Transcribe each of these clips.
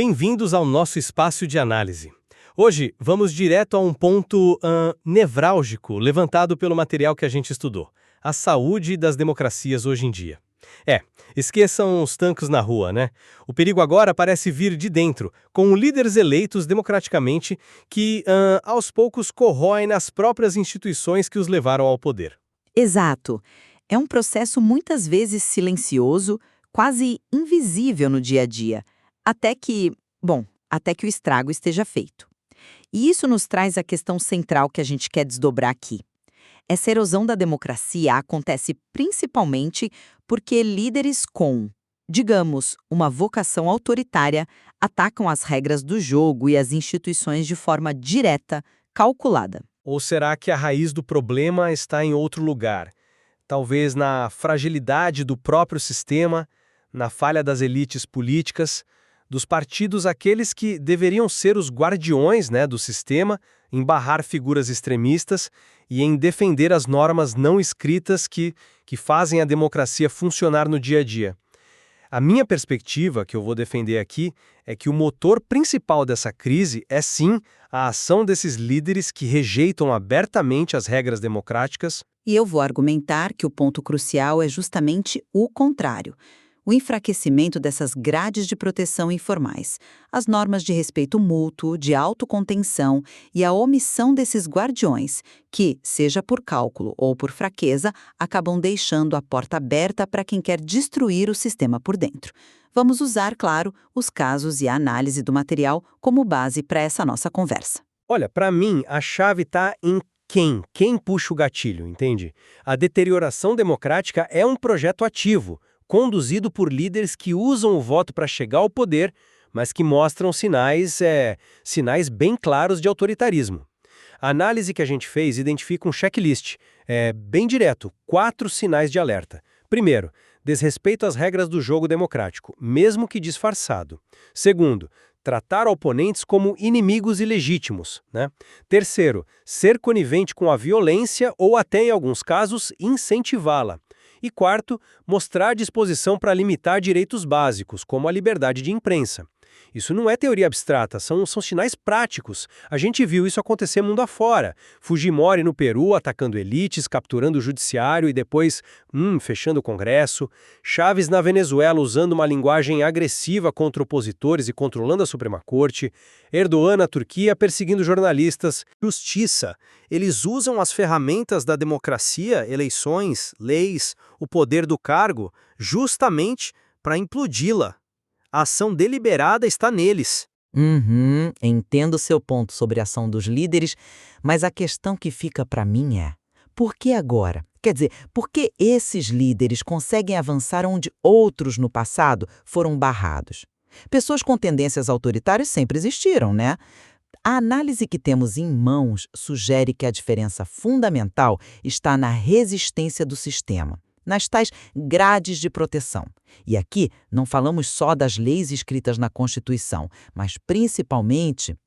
Bem-vindos ao nosso espaço de análise. Hoje, vamos direto a um ponto nevrálgico levantado pelo material que a gente estudou: a saúde das democracias hoje em dia. Esqueçam os tanques na rua, né? O perigo agora parece vir de dentro, com líderes eleitos democraticamente que, aos poucos, corroem nas próprias instituições que os levaram ao poder. Exato. É um processo muitas vezes silencioso, quase invisível no dia a dia, até que o estrago esteja feito. E isso nos traz a questão central que a gente quer desdobrar aqui. Essa erosão da democracia acontece principalmente porque líderes com, digamos, uma vocação autoritária atacam as regras do jogo e as instituições de forma direta, calculada. Ou será que a raiz do problema está em outro lugar? Talvez na fragilidade do próprio sistema, na falha das elites políticas, dos partidos aqueles que deveriam ser os guardiões, do sistema, em barrar figuras extremistas e em defender as normas não escritas que fazem a democracia funcionar no dia a dia. A minha perspectiva, que eu vou defender aqui, é que o motor principal dessa crise é sim a ação desses líderes que rejeitam abertamente as regras democráticas. E eu vou argumentar que o ponto crucial é justamente o contrário. O enfraquecimento dessas grades de proteção informais, as normas de respeito mútuo, de autocontenção e a omissão desses guardiões, que, seja por cálculo ou por fraqueza, acabam deixando a porta aberta para quem quer destruir o sistema por dentro. Vamos usar, claro, os casos e a análise do material como base para essa nossa conversa. Olha, para mim, a chave está em quem puxa o gatilho, entende? A deterioração democrática é um projeto ativo, conduzido por líderes que usam o voto para chegar ao poder, mas que mostram sinais bem claros de autoritarismo. A análise que a gente fez identifica um checklist, bem direto, 4 sinais de alerta. Primeiro, desrespeito às regras do jogo democrático, mesmo que disfarçado. Segundo, tratar oponentes como inimigos ilegítimos, Terceiro, ser conivente com a violência ou até, em alguns casos, incentivá-la. E quarto, mostrar disposição para limitar direitos básicos, como a liberdade de imprensa. Isso não é teoria abstrata, são sinais práticos. A gente viu isso acontecer mundo afora. Fujimori no Peru atacando elites, capturando o judiciário e depois, fechando o Congresso. Chávez na Venezuela usando uma linguagem agressiva contra opositores e controlando a Suprema Corte. Erdogan na Turquia perseguindo jornalistas. Justiça. Eles usam as ferramentas da democracia, eleições, leis, o poder do cargo, justamente para implodi-la. A ação deliberada está neles. Entendo o seu ponto sobre a ação dos líderes, mas a questão que fica para mim é: por que agora? Quer dizer, por que esses líderes conseguem avançar onde outros no passado foram barrados? Pessoas com tendências autoritárias sempre existiram, né? A análise que temos em mãos sugere que a diferença fundamental está na resistência do sistema, nas tais grades de proteção. E aqui não falamos só das leis escritas na Constituição, mas principalmente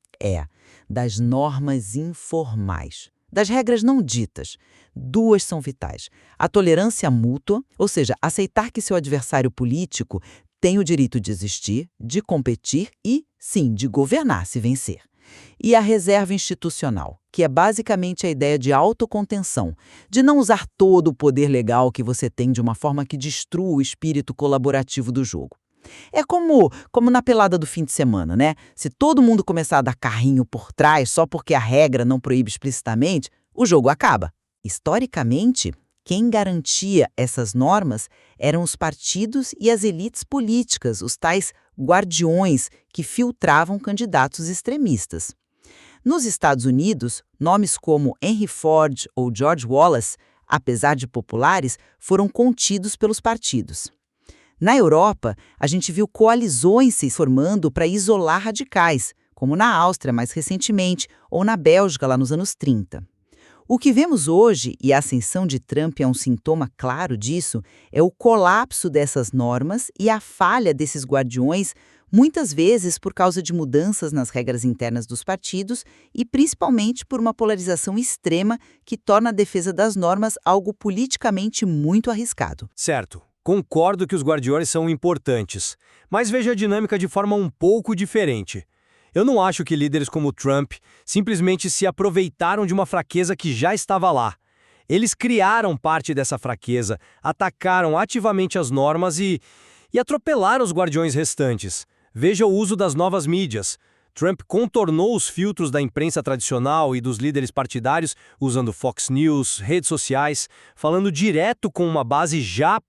das normas informais, das regras não ditas. 2 são vitais: a tolerância mútua, ou seja, aceitar que seu adversário político tem o direito de existir, de competir e, sim, de governar se vencer. E a reserva institucional, que é basicamente a ideia de autocontenção, de não usar todo o poder legal que você tem de uma forma que destrua o espírito colaborativo do jogo. É como na pelada do fim de semana, né? Se todo mundo começar a dar carrinho por trás só porque a regra não proíbe explicitamente, o jogo acaba. Historicamente, quem garantia essas normas eram os partidos e as elites políticas, os tais guardiões que filtravam candidatos extremistas. Nos Estados Unidos, nomes como Henry Ford ou George Wallace, apesar de populares, foram contidos pelos partidos. Na Europa, a gente viu coalizões se formando para isolar radicais, como na Áustria mais recentemente ou na Bélgica lá nos anos 30. O que vemos hoje, e a ascensão de Trump é um sintoma claro disso, é o colapso dessas normas e a falha desses guardiões, muitas vezes por causa de mudanças nas regras internas dos partidos e principalmente por uma polarização extrema que torna a defesa das normas algo politicamente muito arriscado. Certo. Concordo que os guardiões são importantes, mas vejo a dinâmica de forma um pouco diferente. Eu não acho que líderes como Trump simplesmente se aproveitaram de uma fraqueza que já estava lá. Eles criaram parte dessa fraqueza, atacaram ativamente as normas e atropelaram os guardiões restantes. Veja o uso das novas mídias. Trump contornou os filtros da imprensa tradicional e dos líderes partidários usando Fox News, redes sociais, falando direto com uma base já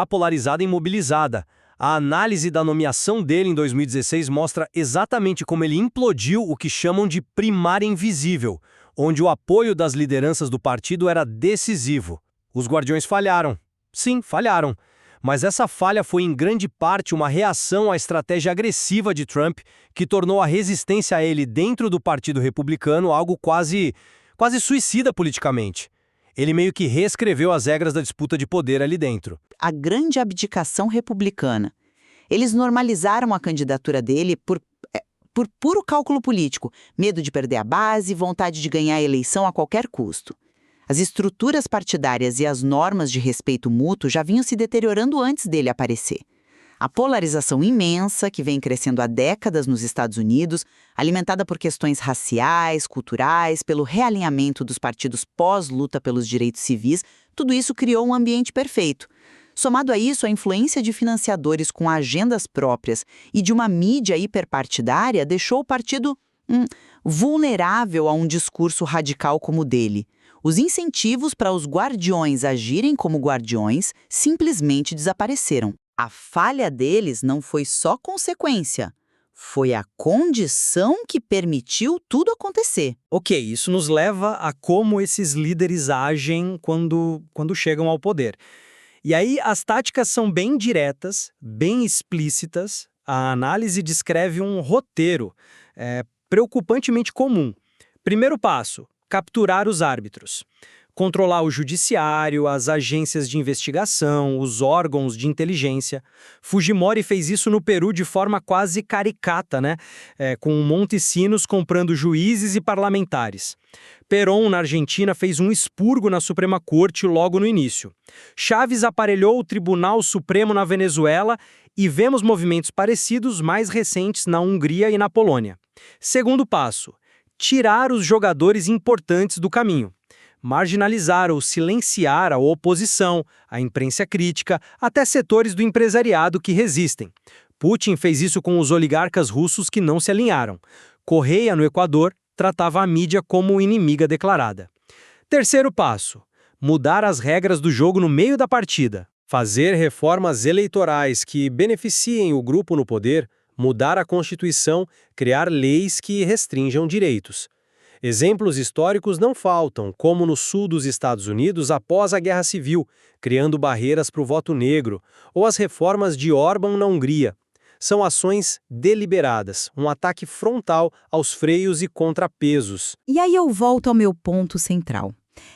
polarizada e mobilizada. A análise da nomeação dele em 2016 mostra exatamente como ele implodiu o que chamam de primária invisível, onde o apoio das lideranças do partido era decisivo. Os guardiões falharam. Sim, falharam. Mas essa falha foi em grande parte uma reação à estratégia agressiva de Trump, que tornou a resistência a ele dentro do Partido Republicano algo quase suicida politicamente. Ele meio que reescreveu as regras da disputa de poder ali dentro. A grande abdicação republicana. Eles normalizaram a candidatura dele por puro cálculo político, medo de perder a base, vontade de ganhar a eleição a qualquer custo. As estruturas partidárias e as normas de respeito mútuo já vinham se deteriorando antes dele aparecer. A polarização imensa, que vem crescendo há décadas nos Estados Unidos, alimentada por questões raciais, culturais, pelo realinhamento dos partidos pós-luta pelos direitos civis, tudo isso criou um ambiente perfeito. Somado a isso, a influência de financiadores com agendas próprias e de uma mídia hiperpartidária deixou o partido vulnerável a um discurso radical como o dele. Os incentivos para os guardiões agirem como guardiões simplesmente desapareceram. A falha deles não foi só consequência, foi a condição que permitiu tudo acontecer. Ok, isso nos leva a como esses líderes agem quando chegam ao poder. E aí as táticas são bem diretas, bem explícitas. A análise descreve um roteiro preocupantemente comum. Primeiro passo: capturar os árbitros. Controlar o judiciário, as agências de investigação, os órgãos de inteligência. Fujimori fez isso no Peru de forma quase caricata, né? Com Montesinos comprando juízes e parlamentares. Perón, na Argentina, fez um expurgo na Suprema Corte logo no início. Chávez aparelhou o Tribunal Supremo na Venezuela e vemos movimentos parecidos mais recentes na Hungria e na Polônia. Segundo passo: tirar os jogadores importantes do caminho. Marginalizar ou silenciar a oposição, a imprensa crítica, até setores do empresariado que resistem. Putin fez isso com os oligarcas russos que não se alinharam. Correia, no Equador, tratava a mídia como inimiga declarada. Terceiro passo: mudar as regras do jogo no meio da partida. Fazer reformas eleitorais que beneficiem o grupo no poder, mudar a Constituição, criar leis que restringam direitos. Exemplos históricos não faltam, como no sul dos Estados Unidos após a Guerra Civil, criando barreiras para o voto negro, ou as reformas de Orbán na Hungria. São ações deliberadas, um ataque frontal aos freios e contrapesos. E aí eu volto ao meu ponto central.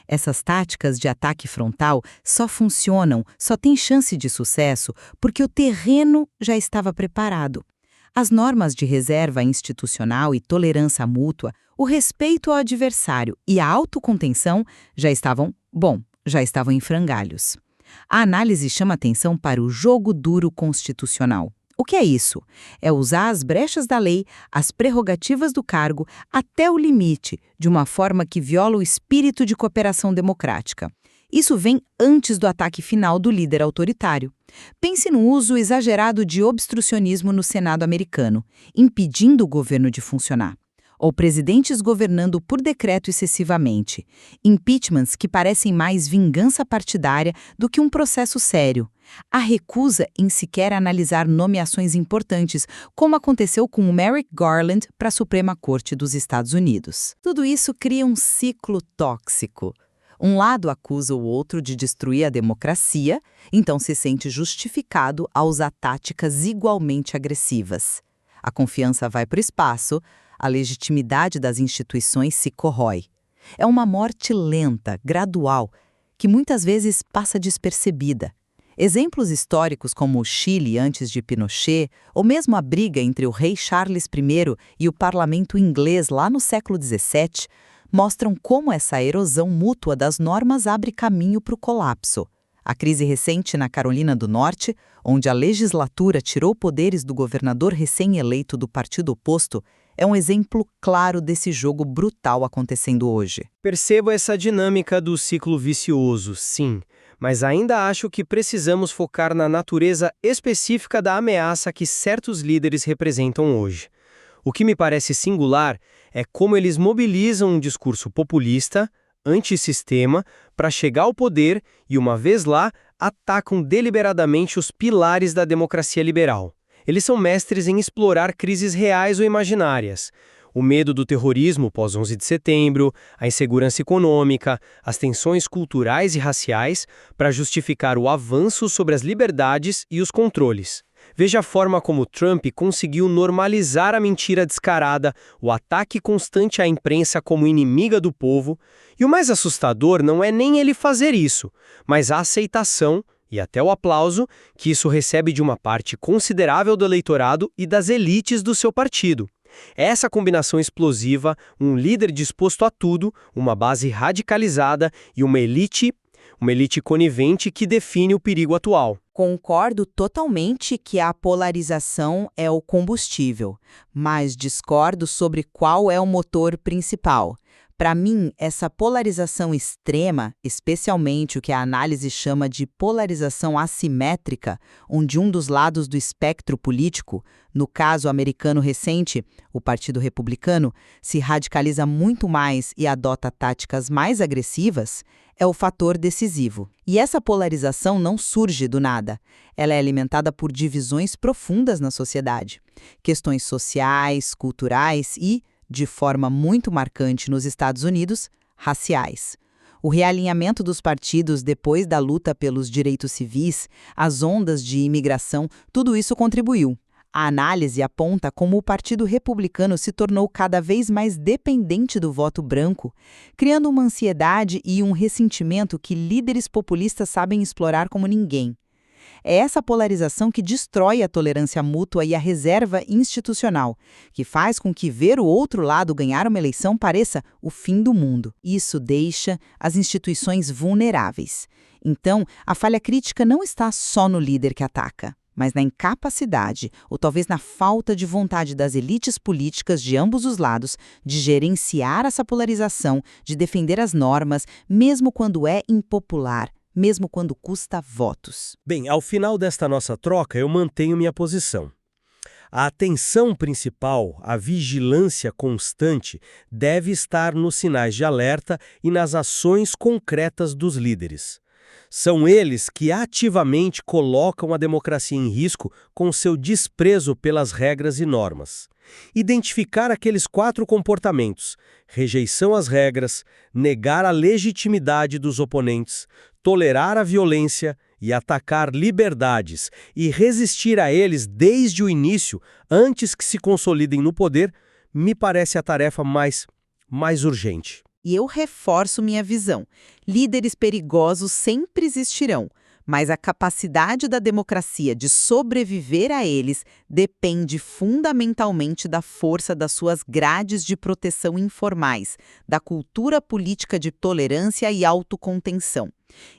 Essas táticas de ataque frontal só funcionam, só têm chance de sucesso, porque o terreno já estava preparado. As normas de reserva institucional e tolerância mútua, o respeito ao adversário e a autocontenção já estavam em frangalhos. A análise chama atenção para o jogo duro constitucional. O que é isso? É usar as brechas da lei, as prerrogativas do cargo, até o limite, de uma forma que viola o espírito de cooperação democrática. Isso vem antes do ataque final do líder autoritário. Pense no uso exagerado de obstrucionismo no Senado americano, impedindo o governo de funcionar. Ou presidentes governando por decreto excessivamente. Impeachments que parecem mais vingança partidária do que um processo sério. A recusa em sequer analisar nomeações importantes, como aconteceu com Merrick Garland para a Suprema Corte dos Estados Unidos. Tudo isso cria um ciclo tóxico. Um lado acusa o outro de destruir a democracia, então se sente justificado a usar táticas igualmente agressivas. A confiança vai para o espaço, a legitimidade das instituições se corrói. É uma morte lenta, gradual, que muitas vezes passa despercebida. Exemplos históricos como o Chile antes de Pinochet, ou mesmo a briga entre o rei Charles I e o parlamento inglês lá no século XVII, mostram como essa erosão mútua das normas abre caminho para o colapso. A crise recente na Carolina do Norte, onde a legislatura tirou poderes do governador recém-eleito do partido oposto, é um exemplo claro desse jogo brutal acontecendo hoje. Percebo essa dinâmica do ciclo vicioso, sim, mas ainda acho que precisamos focar na natureza específica da ameaça que certos líderes representam hoje. O que me parece singular é como eles mobilizam um discurso populista, antissistema, para chegar ao poder e, uma vez lá, atacam deliberadamente os pilares da democracia liberal. Eles são mestres em explorar crises reais ou imaginárias. O medo do terrorismo pós-11 de setembro, a insegurança econômica, as tensões culturais e raciais, para justificar o avanço sobre as liberdades e os controles. Veja a forma como Trump conseguiu normalizar a mentira descarada, o ataque constante à imprensa como inimiga do povo. E o mais assustador não é nem ele fazer isso, mas a aceitação e até o aplauso que isso recebe de uma parte considerável do eleitorado e das elites do seu partido. Essa combinação explosiva, um líder disposto a tudo, uma base radicalizada e uma elite conivente que define o perigo atual. Concordo totalmente que a polarização é o combustível, mas discordo sobre qual é o motor principal. Para mim, essa polarização extrema, especialmente o que a análise chama de polarização assimétrica, onde um dos lados do espectro político, no caso americano recente, o Partido Republicano, se radicaliza muito mais e adota táticas mais agressivas, é o fator decisivo. E essa polarização não surge do nada. Ela é alimentada por divisões profundas na sociedade. Questões sociais, culturais e, de forma muito marcante nos Estados Unidos, raciais. O realinhamento dos partidos depois da luta pelos direitos civis, as ondas de imigração, tudo isso contribuiu. A análise aponta como o Partido Republicano se tornou cada vez mais dependente do voto branco, criando uma ansiedade e um ressentimento que líderes populistas sabem explorar como ninguém. É essa polarização que destrói a tolerância mútua e a reserva institucional, que faz com que ver o outro lado ganhar uma eleição pareça o fim do mundo. Isso deixa as instituições vulneráveis. Então, a falha crítica não está só no líder que ataca, mas na incapacidade, ou talvez na falta de vontade das elites políticas de ambos os lados de gerenciar essa polarização, de defender as normas, mesmo quando é impopular, mesmo quando custa votos. Bem, ao final desta nossa troca, eu mantenho minha posição. A atenção principal, a vigilância constante, deve estar nos sinais de alerta e nas ações concretas dos líderes. São eles que ativamente colocam a democracia em risco com seu desprezo pelas regras e normas. Identificar aqueles 4 comportamentos: rejeição às regras, negar a legitimidade dos oponentes, tolerar a violência e atacar liberdades, e resistir a eles desde o início, antes que se consolidem no poder, me parece a tarefa mais urgente. E eu reforço minha visão. Líderes perigosos sempre existirão, mas a capacidade da democracia de sobreviver a eles depende fundamentalmente da força das suas grades de proteção informais, da cultura política de tolerância e autocontenção.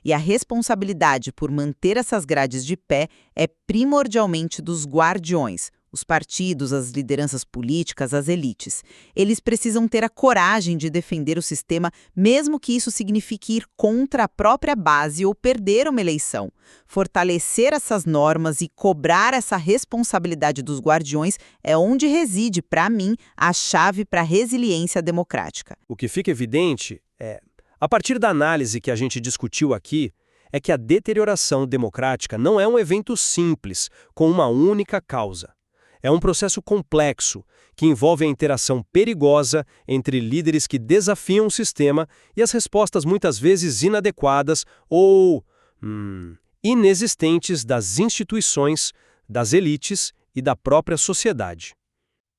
E a responsabilidade por manter essas grades de pé é primordialmente dos guardiões, os partidos, as lideranças políticas, as elites. Eles precisam ter a coragem de defender o sistema, mesmo que isso signifique ir contra a própria base ou perder uma eleição. Fortalecer essas normas e cobrar essa responsabilidade dos guardiões é onde reside, para mim, a chave para a resiliência democrática. O que fica evidente é, a partir da análise que a gente discutiu aqui, é que a deterioração democrática não é um evento simples, com uma única causa. É um processo complexo, que envolve a interação perigosa entre líderes que desafiam o sistema e as respostas muitas vezes inadequadas ou inexistentes das instituições, das elites e da própria sociedade.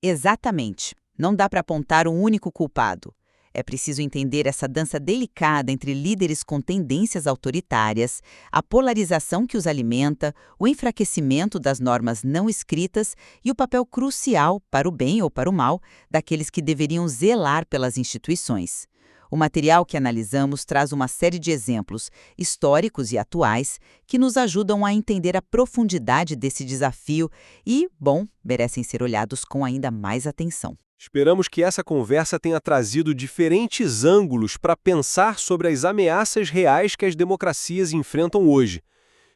Exatamente. Não dá para apontar um único culpado. É preciso entender essa dança delicada entre líderes com tendências autoritárias, a polarização que os alimenta, o enfraquecimento das normas não escritas e o papel crucial, para o bem ou para o mal, daqueles que deveriam zelar pelas instituições. O material que analisamos traz uma série de exemplos, históricos e atuais, que nos ajudam a entender a profundidade desse desafio e, bom, merecem ser olhados com ainda mais atenção. Esperamos que essa conversa tenha trazido diferentes ângulos para pensar sobre as ameaças reais que as democracias enfrentam hoje.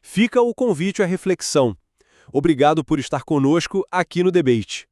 Fica o convite à reflexão. Obrigado por estar conosco aqui no Debate.